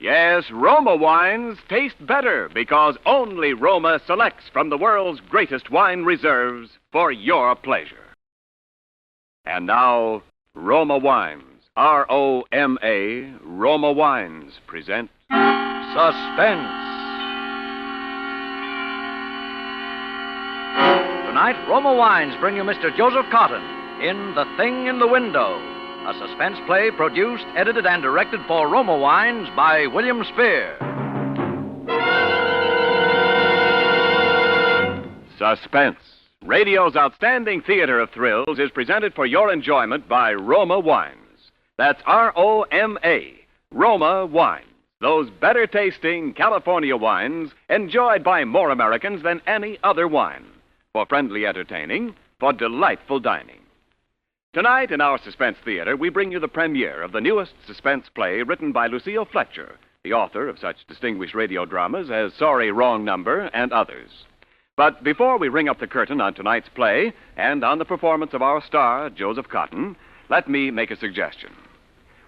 Yes, Roma wines taste better because only Roma selects from the world's greatest wine reserves for your pleasure. And now, Roma Wines, R-O-M-A, Roma Wines present Suspense. Tonight, Roma Wines bring you Mr. Joseph Cotten in The Thing in the Window, a suspense play produced, edited, and directed for Roma Wines by William Spear. Suspense, radio's outstanding theater of thrills, is presented for your enjoyment by Roma Wines. That's R-O-M-A, Roma Wines. Those better-tasting California wines enjoyed by more Americans than any other wine. For friendly entertaining, for delightful dining. Tonight in our Suspense Theater, we bring you the premiere of the newest suspense play written by Lucille Fletcher, the author of such distinguished radio dramas as Sorry, Wrong Number and others. But before we ring up the curtain on tonight's play and on the performance of our star, Joseph Cotten, let me make a suggestion.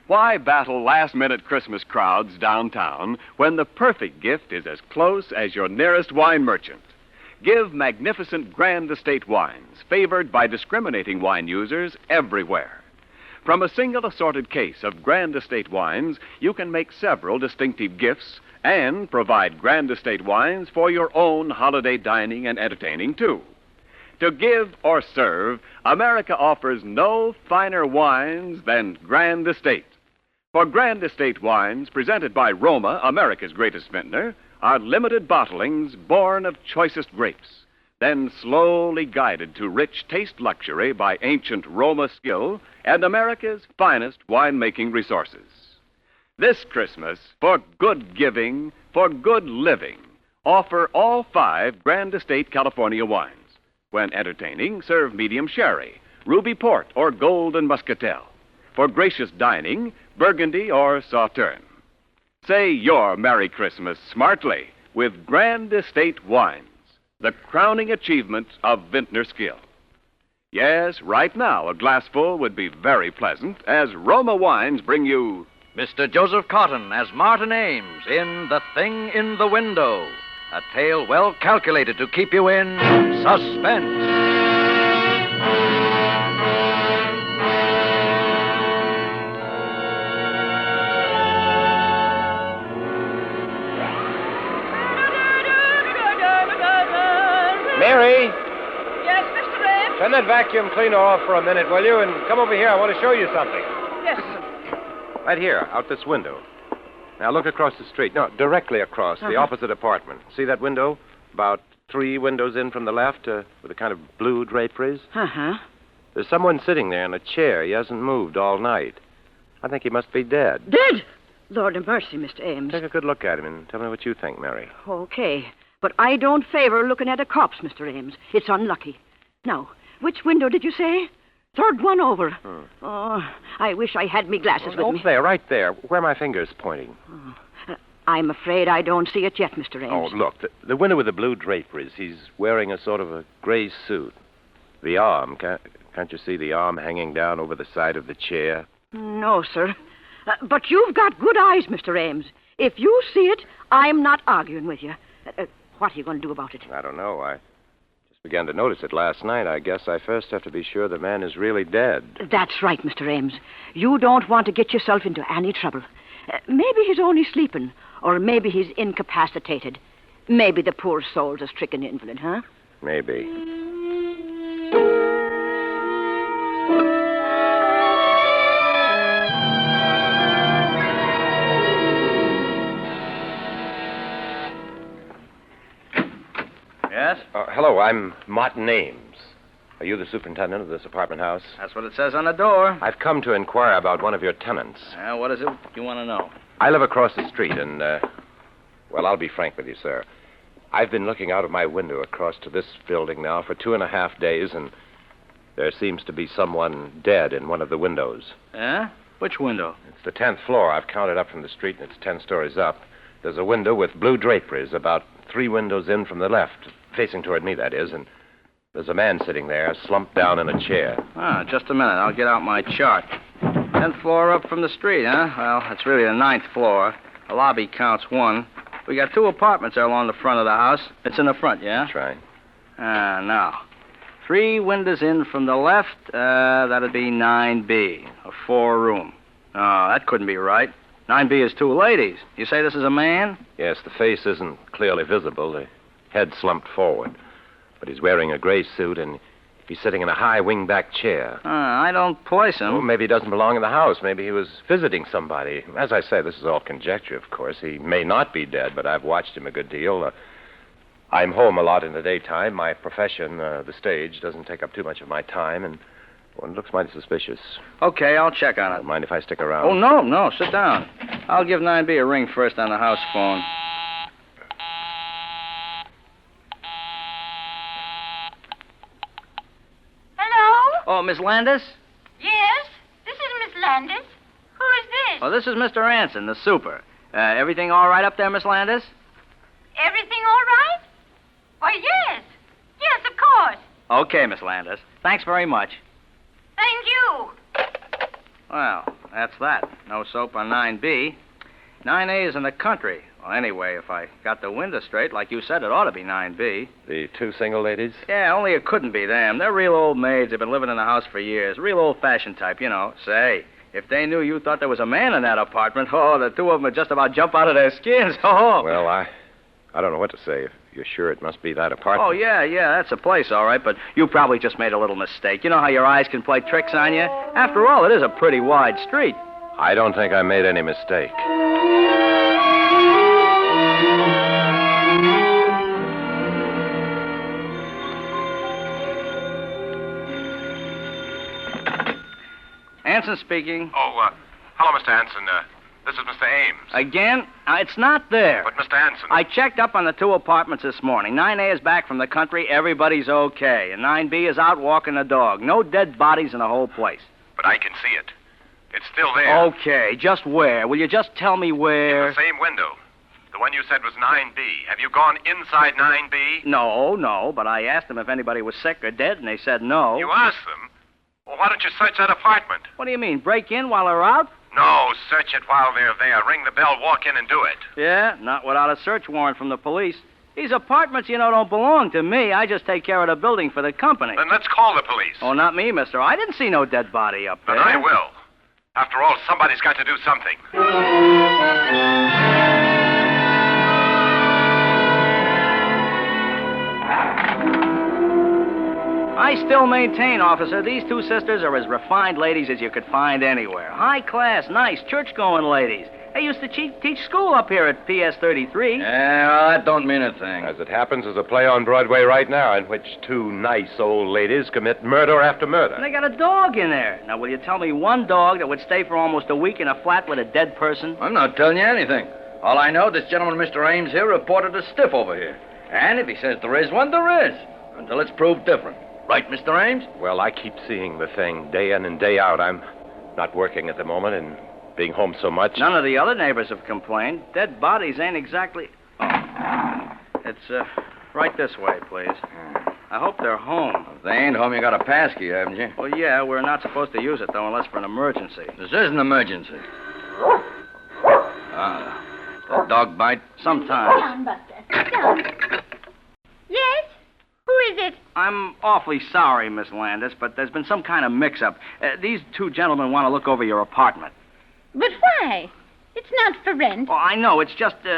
Why battle last-minute Christmas crowds downtown when the perfect gift is as close as your nearest wine merchant? Give magnificent Grand Estate wines, favored by discriminating wine users everywhere. From a single assorted case of Grand Estate wines, you can make several distinctive gifts and provide Grand Estate wines for your own holiday dining and entertaining, too. To give or serve, America offers no finer wines than Grand Estate. For Grand Estate wines, presented by Roma, America's greatest vintner, are limited bottlings born of choicest grapes, then slowly guided to rich taste luxury by ancient Roma skill and America's finest winemaking resources. This Christmas, for good giving, for good living, offer all 5 Grand Estate California wines. When entertaining, serve medium sherry, ruby port, or golden muscatel. For gracious dining, Burgundy or Sauterne. Say your Merry Christmas smartly with Grand Estate wines, the crowning achievement of vintner skill. Yes, right now a glassful would be very pleasant as Roma Wines bring you Mr. Joseph Cotten as Martin Ames in The Thing in the Window, a tale well calculated to keep you in suspense. Mary, Yes, Mr. Ames? turn that vacuum cleaner off for a minute, will you? And come over here. I want to show you something. Yes, sir. Right here, out this window. Now look across the street. No, directly across, the opposite apartment. See that window? About 3 windows in from the left, with a kind of blue draperies. Uh-huh. There's someone sitting there in a chair. He hasn't moved all night. I think he must be dead. Dead? Lord have mercy, Mr. Ames. Take a good look at him and tell me what you think, Mary. Okay. But I don't favor looking at a corpse, Mr. Ames. It's unlucky. Now, which window did you say? 3rd one over. Oh, I wish I had me glasses with me. There, right there, where my finger's pointing. I'm afraid I don't see it yet, Mr. Ames. Oh, look, the window with the blue draperies. He's wearing a sort of a gray suit. The arm, can't you see the arm hanging down over the side of the chair? No, sir. But you've got good eyes, Mr. Ames. If you see it, I'm not arguing with you. What are you going to do about it? I don't know. I just began to notice it last night. I guess I first have to be sure the man is really dead. That's right, Mr. Ames. You don't want to get yourself into any trouble. Maybe he's only sleeping, or maybe he's incapacitated. Maybe the poor soul's a stricken invalid, huh? Maybe. Yes? Hello, I'm Martin Ames. Are you the superintendent of this apartment house? That's what it says on the door. I've come to inquire about one of your tenants. What is it you want to know? I live across the street, and, well, I'll be frank with you, sir. I've been looking out of my window across to this building now for 2.5 days, and there seems to be someone dead in one of the windows. Yeah? Which window? It's the 10th floor. I've counted up from the street, and it's 10 stories up. There's a window with blue draperies about 3 windows in from the left, facing toward me, that is, and there's a man sitting there, slumped down in a chair. Just a minute. I'll get out my chart. 10th floor up from the street, huh? Well, that's really the 9th floor. The lobby counts one. We got 2 apartments there along the front of the house. It's in the front, yeah? That's right. Now. 3 windows in from the left. That'd be 9B, a 4-room. Oh, that couldn't be right. 9B is 2 ladies. You say this is a man? Yes, the face isn't clearly visible. The head slumped forward. But he's wearing a gray suit, and he's sitting in a high wing-back chair. I don't place him. Oh, maybe he doesn't belong in the house. Maybe he was visiting somebody. As I say, this is all conjecture, of course. He may not be dead, but I've watched him a good deal. I'm home a lot in the daytime. My profession, the stage, doesn't take up too much of my time, and it looks mighty suspicious. Okay, I'll check on it. Don't mind if I stick around? Oh, no, sit down. I'll give 9B a ring first on the house phone. Hello? Oh, Miss Landis? Yes, this is Miss Landis. Who is this? Oh, this is Mr. Anson, the super. Everything all right up there, Miss Landis? Everything all right? Why, yes. Yes, of course. Okay, Miss Landis. Thanks very much. Thank you. Well, that's that. No soap on 9B. 9A is in the country. Well, anyway, if I got the window straight, like you said, it ought to be 9B. The 2 single ladies? Yeah, only it couldn't be them. They're real old maids. They've been living in the house for years. Real old-fashioned type, you know. Say, if they knew you thought there was a man in that apartment, the 2 of them would just about jump out of their skins. Oh. Well, I don't know what to say. If you're sure it must be that apartment. Oh, yeah, that's the place, all right, but you probably just made a little mistake. You know how your eyes can play tricks on you? After all, it is a pretty wide street. I don't think I made any mistake. Anson speaking. Oh, hello, Mr. Hanson. This is Mr. Ames. Again? It's not there. But, Mr. Hanson... I checked up on the 2 apartments this morning. 9A is back from the country. Everybody's okay. And 9B is out walking the dog. No dead bodies in the whole place. But I can see it. It's still there. Okay, just where? Will you just tell me where? In the same window. The one you said was 9B. Have you gone inside 9B? No, but I asked them if anybody was sick or dead, and they said no. You asked them? Well, why don't you search that apartment? What do you mean, break in while they're out? No, search it while they're there. Ring the bell, walk in, and do it. Yeah, not without a search warrant from the police. These apartments, don't belong to me. I just take care of the building for the company. Then let's call the police. Oh, not me, mister. I didn't see no dead body up there. Then I will. After all, somebody's got to do something. I still maintain, officer, these 2 sisters are as refined ladies as you could find anywhere. High class, nice, church-going ladies. They used to teach school up here at PS 33. Yeah, well, that don't mean a thing. As it happens, there's a play on Broadway right now in which 2 nice old ladies commit murder after murder. And they got a dog in there. Now, will you tell me one dog that would stay for almost a week in a flat with a dead person? I'm not telling you anything. All I know, this gentleman, Mr. Ames here, reported a stiff over here. And if he says there is one, there is. Until it's proved different. Right, Mr. Ames? Well, I keep seeing the thing day in and day out. I'm not working at the moment and being home so much. None of the other neighbors have complained. Dead bodies ain't exactly... Oh. It's, right this way, please. I hope they're home. If they ain't home, you got a pass key, haven't you? Well, yeah, we're not supposed to use it, though, unless for an emergency. This is an emergency. The dog bite? Sometimes. Sit down, Buster. Sit down. Yes? Who is it? I'm awfully sorry, Miss Landis, but there's been some kind of mix-up. These 2 gentlemen want to look over your apartment. But why? It's not for rent. Oh, I know. It's just, they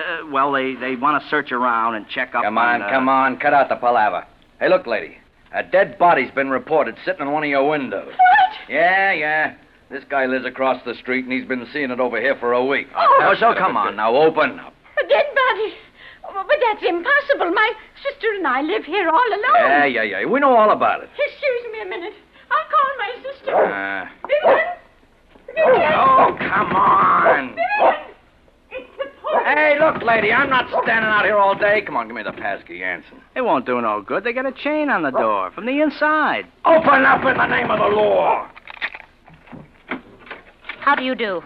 want to search around and check up Come on. Cut out the palaver. Hey, look, lady. A dead body's been reported sitting in one of your windows. What? Yeah. This guy lives across the street, and he's been seeing it over here for a week. Oh. So come on, now, open up. A dead body. Oh, but that's impossible. My sister and I live here all alone. Yeah. We know all about it. Excuse me a minute. I'll call my sister. Vivian? Oh, come on. Vivian! It's the police. Hey, look, lady, I'm not standing out here all day. Come on, give me the pass key, Anson. It won't do no good. They got a chain on the door from the inside. Open up in the name of the law. How do you do?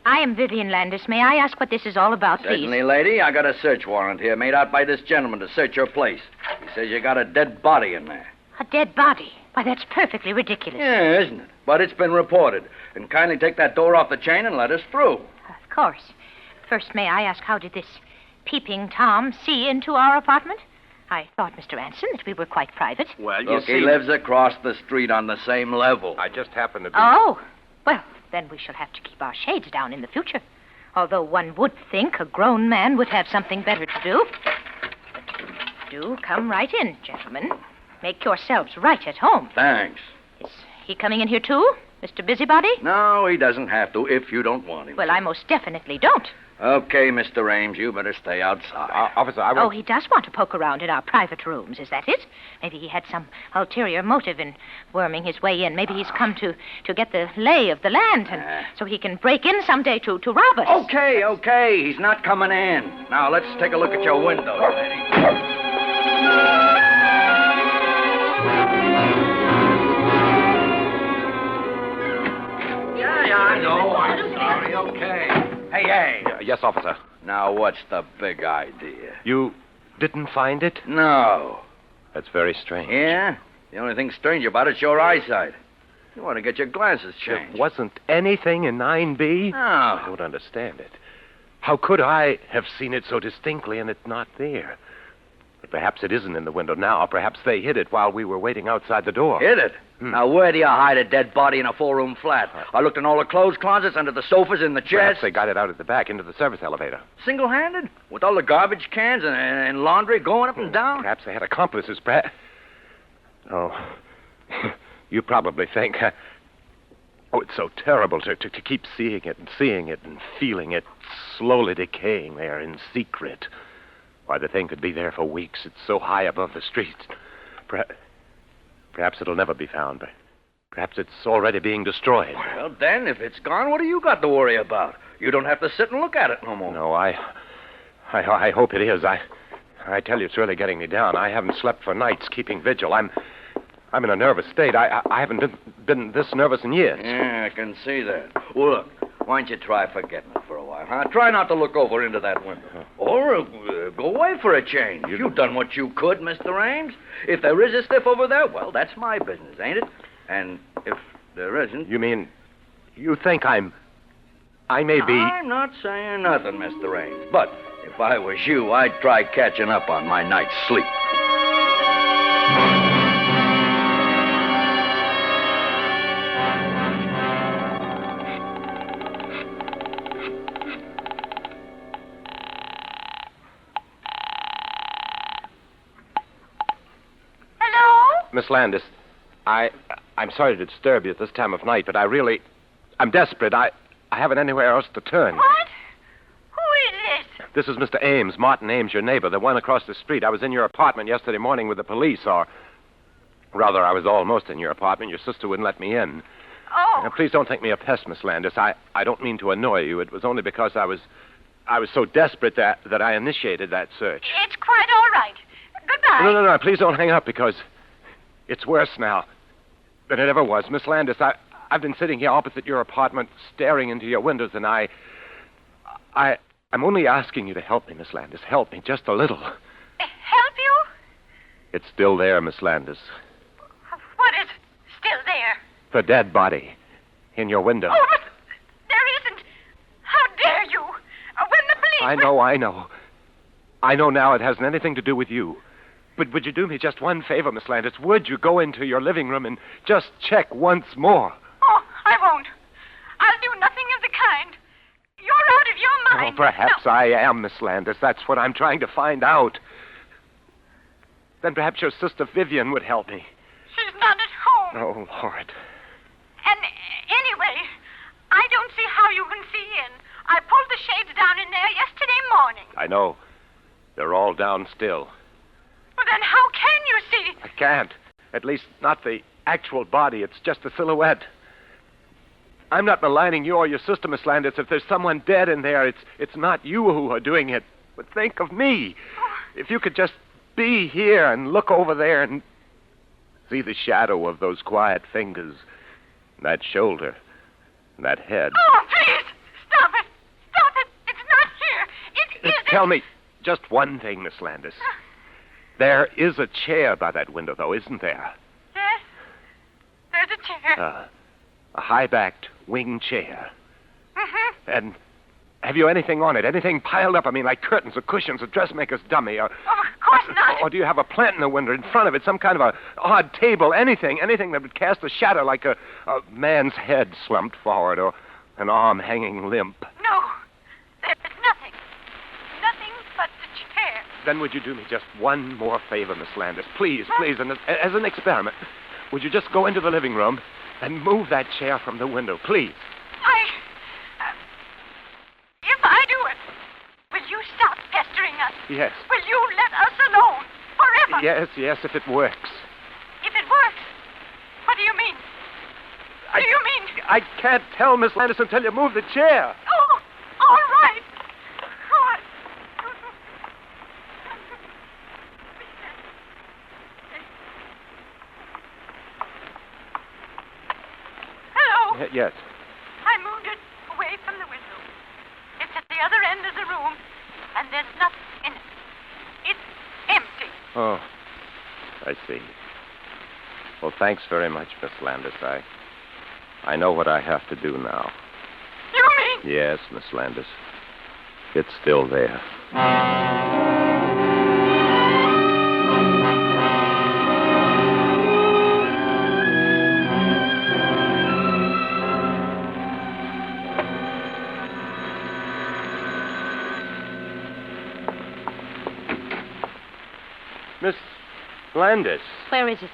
I am Vivian Landis. May I ask what this is all about, please? Certainly, lady. I got a search warrant here made out by this gentleman to search your place. He says you got a dead body in there. A dead body? Why, that's perfectly ridiculous. Yeah, isn't it? But it's been reported. And kindly take that door off the chain and let us through. Of course. First, may I ask, how did this peeping Tom see into our apartment? I thought, Mr. Anson, that we were quite private. Well, Look, he lives across the street on the same level. I just happened to be... Oh, well, then we shall have to keep our shades down in the future. Although one would think a grown man would have something better to do. Do come right in, gentlemen. Make yourselves right at home. Thanks. Is he coming in here, too, Mr. Busybody? No, he doesn't have to if you don't want him. Well, I most definitely don't. Okay, Mr. Ames, you better stay outside. Officer, I Oh, won't... he does want to poke around in our private rooms, is that it? Maybe he had some ulterior motive in worming his way in. Maybe he's come to get the lay of the land, and so he can break in someday to rob us. Okay. He's not coming in. Now, let's take a look at your window, lady. Yeah, I know. I'm sorry. Okay. Hey. Yes, officer. Now, what's the big idea? You didn't find it? No. That's very strange. Yeah? The only thing strange about it's your eyesight. You want to get your glasses changed. There wasn't anything in 9B? I No. don't understand it. How could I have seen it so distinctly and it's not there? But perhaps it isn't in the window now. Perhaps they hid it while we were waiting outside the door. Hit it. Now, where do you hide a dead body in a four-room flat? I looked in all the clothes closets, under the sofas, in the chairs. Perhaps they got it out at the back into the service elevator. Single-handed? With all the garbage cans and laundry going up and down? Perhaps they had accomplices, perhaps. Oh, you probably think... Oh, it's so terrible to keep seeing it and feeling it slowly decaying there in secret. Why, the thing could be there for weeks. It's so high above the street. Perhaps it'll never be found, but perhaps it's already being destroyed. Well, then, if it's gone, what do you got to worry about? You don't have to sit and look at it no more. No, I hope it is. I tell you, it's really getting me down. I haven't slept for nights keeping vigil. I'm in a nervous state. I haven't been this nervous in years. Yeah, I can see that. Well, look, why don't you try forgetting it for a while, huh? Try not to look over into that window. Or go away for a change. You've done what you could, Mr. Ames. If there is a stiff over there, well, that's my business, ain't it? And if there isn't... You mean, you think I may be... I'm not saying nothing, Mr. Ames. But if I was you, I'd try catching up on my night's sleep. Miss Landis, I'm sorry to disturb you at this time of night, but I'm desperate. I haven't anywhere else to turn. What? Who is this? This is Mr. Ames, Martin Ames, your neighbor, the one across the street. I was in your apartment yesterday morning with the police, or rather, I was almost in your apartment. Your sister wouldn't let me in. Oh. Now, please don't think me a pest, Miss Landis. I don't mean to annoy you. It was only because I was so desperate that I initiated that search. It's quite all right. Goodbye. No, please don't hang up, because it's worse now than it ever was. Miss Landis, I've been sitting here opposite your apartment, staring into your windows, and I'm only asking you to help me, Miss Landis. Help me just a little. Help you? It's still there, Miss Landis. What is still there? The dead body in your window. Oh, but there isn't. How dare you? When the police... I know. I know now it hasn't anything to do with you. But would you do me just one favor, Miss Landis? Would you go into your living room and just check once more? Oh, I won't. I'll do nothing of the kind. You're out of your mind. Oh, perhaps No. I am, Miss Landis. That's what I'm trying to find out. Then perhaps your sister Vivian would help me. She's not at home. Oh, Lord. And anyway, I don't see how you can see in. I pulled the shades down in there yesterday morning. I know. They're all down still. Well, then how can you see? I can't. At least not the actual body. It's just a silhouette. I'm not maligning you or your sister, Miss Landis. If there's someone dead in there, it's not you who are doing it. But think of me. If you could just be here and look over there and see the shadow of those quiet fingers, and that shoulder, and that head. Oh, please! Stop it! Stop it! It's not here! It isn't! Tell me just one thing, Miss Landis. There is a chair by that window, though, isn't there? Yes. There's a chair. A high-backed wing chair. Mm-hmm. And Have you anything on it? Anything piled up? I mean, like curtains or cushions, a dressmaker's dummy, or... Oh, of course not. Or do you have a plant in the window in front of it, some kind of a odd table, anything that would cast a shadow like a man's head slumped forward or an arm hanging limp? No, there's nothing. Nothing but the chair. Then would you do me just one more favor, Miss Landis? Please, and as an experiment, would you just go into the living room and move that chair from the window, please? If I do it, will you stop pestering us? Yes. Will you let us alone forever? Yes, if it works. If it works, what do you mean? Do you mean? I can't tell, Miss Landis, until you move the chair. Oh, all right. Hello. Yes. I moved it away from the window. It's at the other end of the room, and there's nothing in it. It's empty. Oh, I see. Well, thanks very much, Miss Landis. I know what I have to do now. You mean? Yes, Miss Landis. It's still there. Miss Landis. Where is it?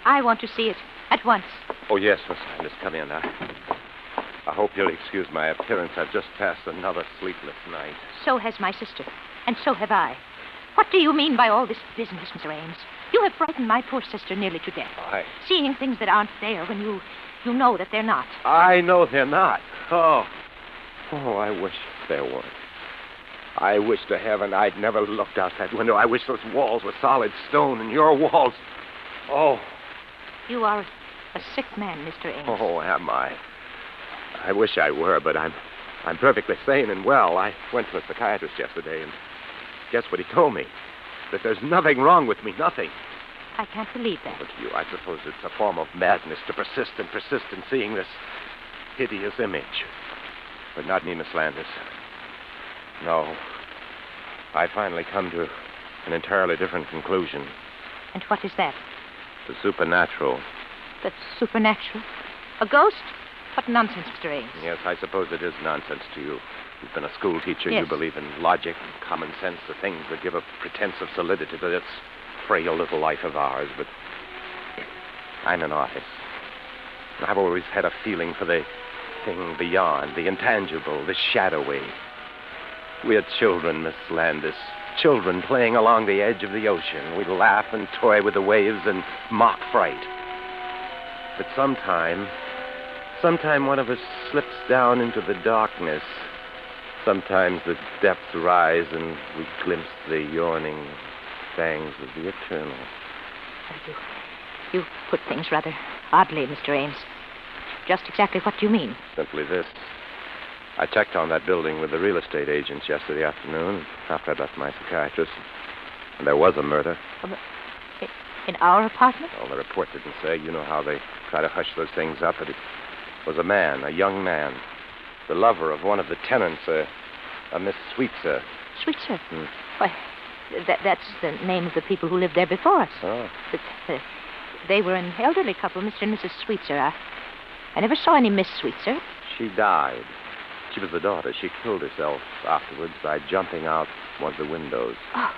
I want to see it at once. Oh, yes, Miss Landis. Come in. I hope you'll excuse my appearance. I've just passed another sleepless night. So has my sister, and so have I. What do you mean by all this business, Mr. Ames? You have frightened my poor sister nearly to death. Seeing things that aren't there when you know that they're not. I know they're not. Oh, I wish there were. I wish to heaven I'd never looked out that window. I wish those walls were solid stone and your walls... Oh. You are a sick man, Mr. Ames. Oh, am I? I wish I were, but I'm perfectly sane and well. I went to a psychiatrist yesterday, and guess what he told me? That there's nothing wrong with me, nothing. I can't believe that. But to you, I suppose it's a form of madness to persist in seeing this hideous image. But not me, Miss Landis. No. I finally come to an entirely different conclusion. And what is that? The supernatural. The supernatural? A ghost? What nonsense, Mr. Ames. Yes, I suppose it is nonsense to you. You've been a school teacher. Yes. You believe in logic and common sense, the things that give a pretense of solidity to this frail little life of ours. But I'm an artist. I've always had a feeling for the thing beyond, the intangible, the shadowy. We're children, Miss Landis. Children playing along the edge of the ocean. We laugh and toy with the waves and mock fright. But sometime one of us slips down into the darkness. Sometimes the depths rise and we glimpse the yawning fangs of the eternal. You put things rather oddly, Mr. Ames. Just exactly what do you mean? Simply this. I checked on that building with the real estate agents yesterday afternoon after I left my psychiatrist. And there was a murder. In our apartment? Well, the report didn't say. You know how they try to hush those things up. But it was a man, a young man, the lover of one of the tenants, a Miss Sweetser. Sweetser? Why, that's the name of the people who lived there before us. Oh. But, they were an elderly couple, Mr. and Mrs. Sweetser. I never saw any Miss Sweetser. She died. She was the daughter. She killed herself afterwards by jumping out one of the windows. Oh,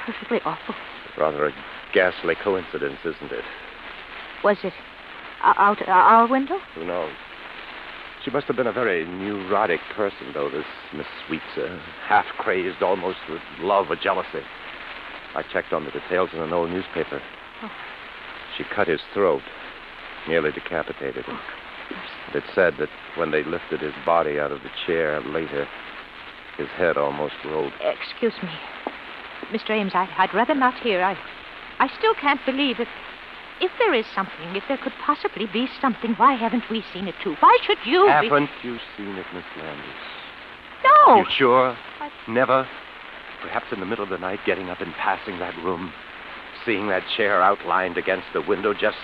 perfectly awful. Rather a ghastly coincidence, isn't it? Was it out our window? Who knows? She must have been a very neurotic person, though, this Miss Sweetser. Half-crazed almost with love or jealousy. I checked on the details in an old newspaper. Oh. She cut his throat, nearly decapitated him. It said that when they lifted his body out of the chair later, his head almost rolled. Excuse me. Mr. Ames, I'd rather not hear. I still can't believe it. If there is something, if there could possibly be something, why haven't we seen it, too? Why should you Haven't you seen it, Miss Landis? No. You sure? Never? Perhaps in the middle of the night, getting up and passing that room, seeing that chair outlined against the window, just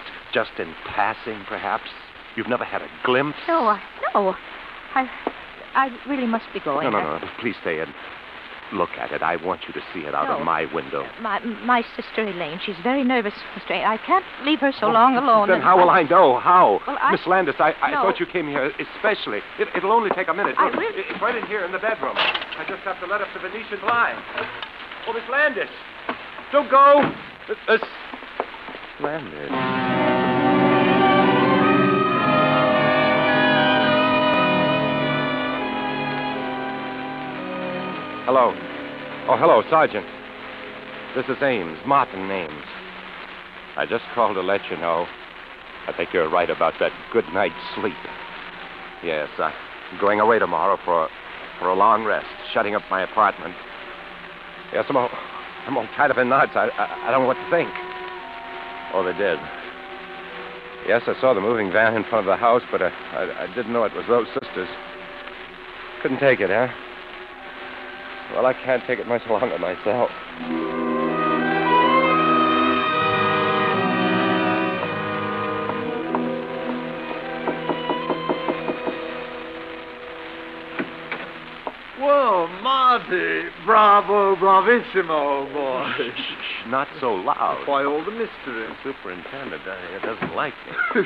in passing, perhaps? You've never had a glimpse? No. I really must be going. No. Please stay and look at it. I want you to see it out of my window. My sister Elaine, she's very nervous, Mr. A. I can't leave her so long alone. Then how will I know? How? Well, Miss Landis, I No. thought you came here especially. It'll only take a minute. I really- It's right in here in the bedroom. I just have to let up the Venetian blind. Oh, Miss Landis. Don't go. Miss Landis. Hello. Oh, hello, Sergeant. This is Ames, Martin Ames. I just called to let you know. I think you're right about that good night's sleep. Yes, I'm going away tomorrow for a long rest, shutting up my apartment. Yes, I'm all tied up in knots. I don't know what to think. Oh, they did. Yes, I saw the moving van in front of the house, but I didn't know it was those sisters. Couldn't take it, huh? Well, I can't take it much longer myself. Whoa, Marty. Bravo, bravissimo, boy. Not so loud. Why all the mystery? Superintendent doesn't like me.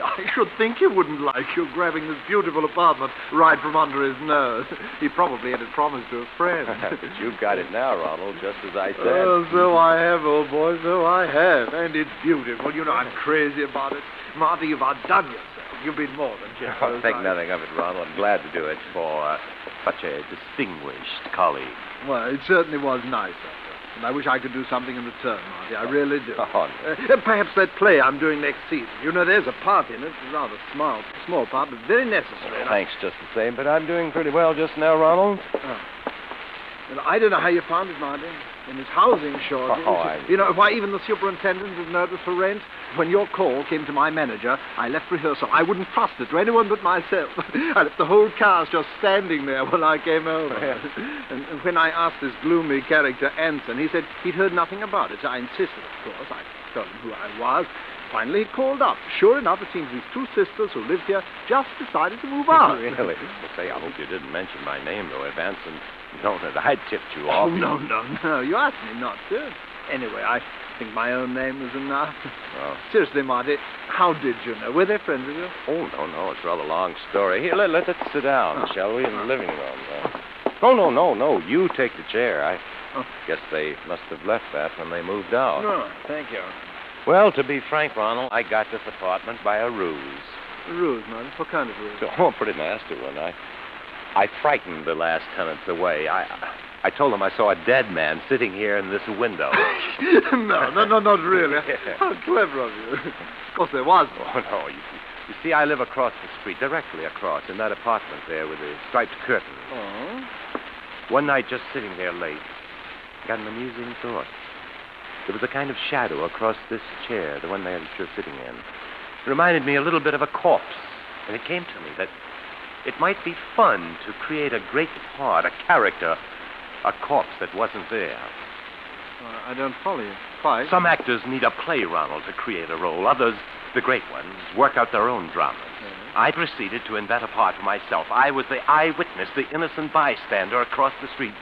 I should think he wouldn't like you grabbing this beautiful apartment right from under his nose. He probably had it promised to a friend. But you've got it now, Ronald, just as I said. Oh, so I have, old boy, so I have. And it's beautiful. You know I'm crazy about it. Marty, you've outdone yourself. You've been more than generous. Oh, think nothing of it, Ronald. I'm glad to do it for such a distinguished colleague. Well, it certainly was nice of you. And I wish I could do something in return, Marty. I really do. Oh, no. Perhaps that play I'm doing next season. You know, there's a part in it. It's a rather small part, but very necessary. And Thanks just the same, but I'm doing pretty well just now, Ronald. Well, I don't know how you found it, Marty. In his housing shortage. You know, why even the superintendent is nervous for rent. When your call came to my manager, I left rehearsal. I wouldn't trust it to anyone but myself. I left the whole cast just standing there when I came over. And when I asked this gloomy character, Anson, he said he'd heard nothing about it. I insisted, of course. I told him who I was. Finally, he called up. Sure enough, it seems these two sisters who lived here just decided to move out. Really? Well, say, I hope you didn't mention my name, though. If Anson known that I tipped you off. Oh, no. You asked me not to. Anyway, I think my own name was enough. Oh. Seriously, Marty, how did you know? Were they friends of yours? Oh, no. It's a rather long story. Here, let us sit down, shall we, in the living room. No. You take the chair. I guess they must have left that when they moved out. No, thank you. Well, to be frank, Ronald, I got this apartment by a ruse. A ruse, Marty? What kind of ruse? Oh, a pretty nasty one. I frightened the last tenants away. I told them I saw a dead man sitting here in this window. No, not really. How clever of you. Of course, there was one. Oh, no. You see, I live across the street, directly across, in that apartment there with the striped curtain. Oh? One night, just sitting there late, I got an amusing thought. There was a kind of shadow across this chair, the one that you're sitting in. It reminded me a little bit of a corpse. And it came to me that it might be fun to create a great part, a character, a corpse that wasn't there. I don't follow you. Quite. Some actors need a play, Ronald, to create a role. Others, the great ones, work out their own dramas. Mm-hmm. I proceeded to invent a part for myself. I was the eyewitness, the innocent bystander across the street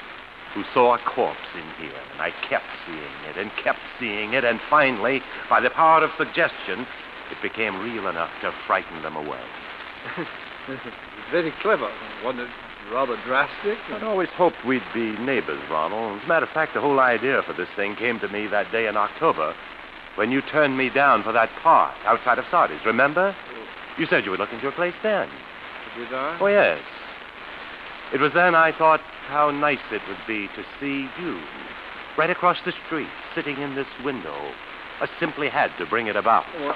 who saw a corpse in here. And I kept seeing it, and finally, by the power of suggestion, it became real enough to frighten them away. Very clever. Wasn't it rather drastic? I'd always hoped we'd be neighbors, Ronald. As a matter of fact, the whole idea for this thing came to me that day in October when you turned me down for that part outside of Sardi's. Remember? You said you were looking for a place then. Did I? Oh, yes. It was then I thought how nice it would be to see you right across the street, sitting in this window. I simply had to bring it about. Well,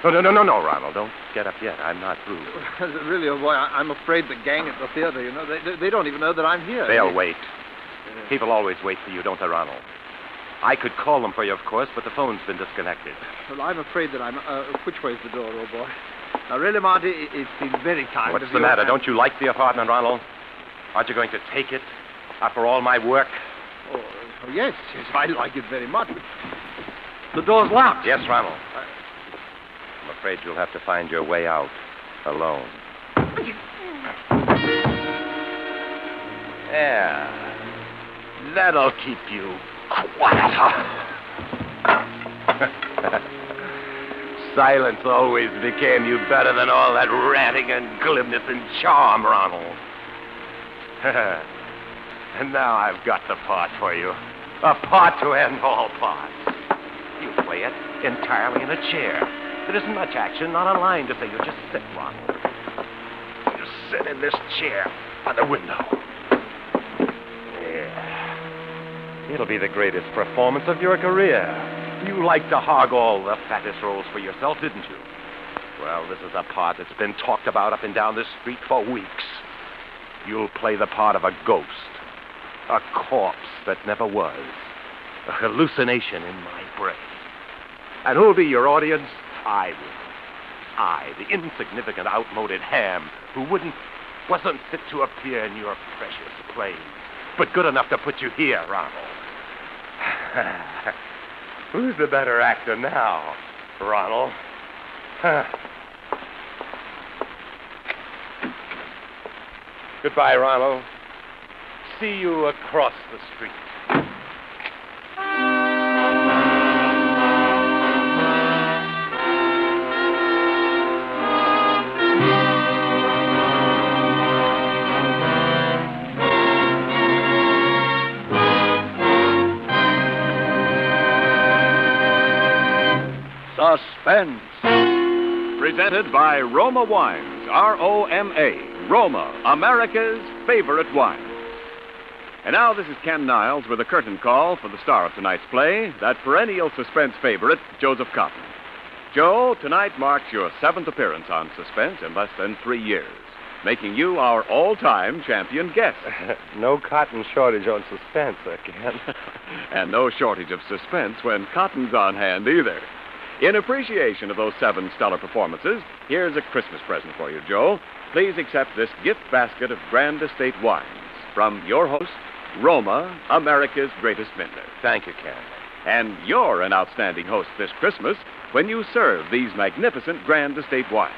No, Ronald. Don't get up yet. I'm not through. Really, oh boy, I'm afraid the gang at the theater, you know, they don't even know that I'm here. They'll wait. People always wait for you, don't they, Ronald? I could call them for you, of course, but the phone's been disconnected. Well, I'm afraid that I'm... which way's the door, old boy? Now, really, Marty, it's been very kind What's of the you. matter? Don't you like the apartment, Ronald? Aren't you going to take it after all my work? Oh, yes, I like it very much, but the door's locked. Yes, Ronald. I'm afraid you'll have to find your way out alone. Yeah. That'll keep you quiet. Silence always became you better than all that ranting and glibness and charm, Ronald. And now I've got the part for you. A part to end all parts. You play it entirely in a chair. There isn't much action, not a line to say. You just sit, Ronald. You sit in this chair by the window. Yeah. It'll be the greatest performance of your career. You liked to hog all the fattest roles for yourself, didn't you? Well, this is a part that's been talked about up and down this street for weeks. You'll play the part of a ghost. A corpse that never was. A hallucination in my brain. And who'll be your audience? I will. I, the insignificant, outmoded ham who wasn't fit to appear in your precious plays, but good enough to put you here, Ronald. Who's the better actor now, Ronald? Goodbye, Ronald. See you across the street. Suspense. Presented by Roma Wines, R-O-M-A, Roma, America's favorite wine. And now this is Ken Niles with a curtain call for the star of tonight's play, that perennial suspense favorite, Joseph Cotten. Joe, tonight marks your 7th appearance on Suspense in less than 3 years, making you our all-time champion guest. No Cotten shortage on Suspense, Ken. And no shortage of suspense when Cotton's on hand either. In appreciation of those 7 stellar performances, here's a Christmas present for you, Joe. Please accept this gift basket of Grand Estate wines from your host, Roma, America's greatest vintner. Thank you, Ken. And you're an outstanding host this Christmas when you serve these magnificent Grand Estate wines.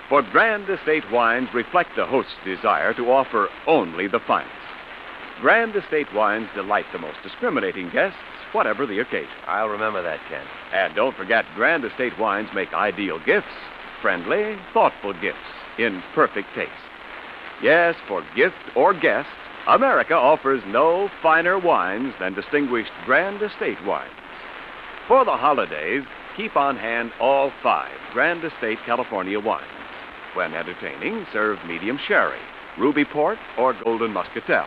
For Grand Estate wines reflect the host's desire to offer only the finest. Grand Estate wines delight the most discriminating guests, whatever the occasion. I'll remember that, Ken. And don't forget, Grand Estate wines make ideal gifts, friendly, thoughtful gifts, in perfect taste. Yes, for gift or guest, America offers no finer wines than distinguished Grand Estate wines. For the holidays, keep on hand all 5 Grand Estate California wines. When entertaining, serve medium sherry, ruby port, or golden muscatel.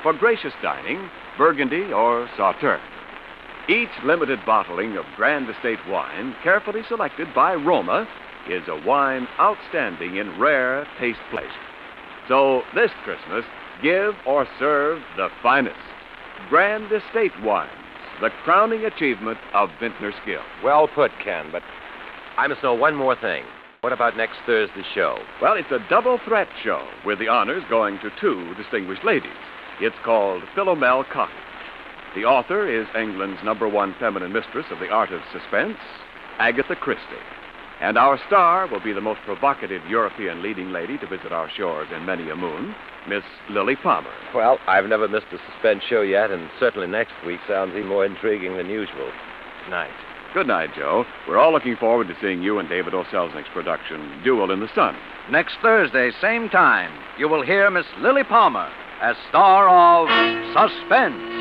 For gracious dining, Burgundy or Sauterne. Each limited bottling of Grand Estate wine, carefully selected by Roma, is a wine outstanding in rare taste pleasure. So this Christmas, give or serve the finest. Grand Estate wines, the crowning achievement of vintner skill. Well put, Ken, but I must know one more thing. What about next Thursday's show? Well, it's a double threat show with the honors going to 2 distinguished ladies. It's called Philomel Cotten. The author is England's #1 feminine mistress of the art of suspense, Agatha Christie. And our star will be the most provocative European leading lady to visit our shores in many a moon, Miss Lily Palmer. Well, I've never missed a Suspense show yet, and certainly next week sounds even more intriguing than usual. Good night. Good night, Joe. We're all looking forward to seeing you in David O. Selznick's production, Duel in the Sun. Next Thursday, same time, you will hear Miss Lily Palmer as star of Suspense.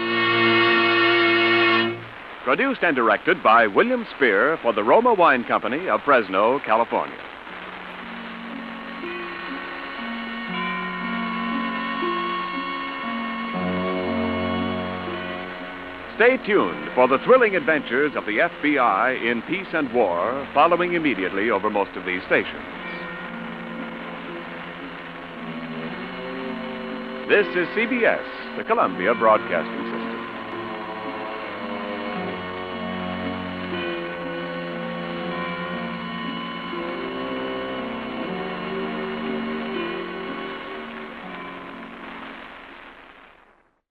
Produced and directed by William Spear for the Roma Wine Company of Fresno, California. Stay tuned for the thrilling adventures of the FBI in peace and war, following immediately over most of these stations. This is CBS, the Columbia Broadcasting System.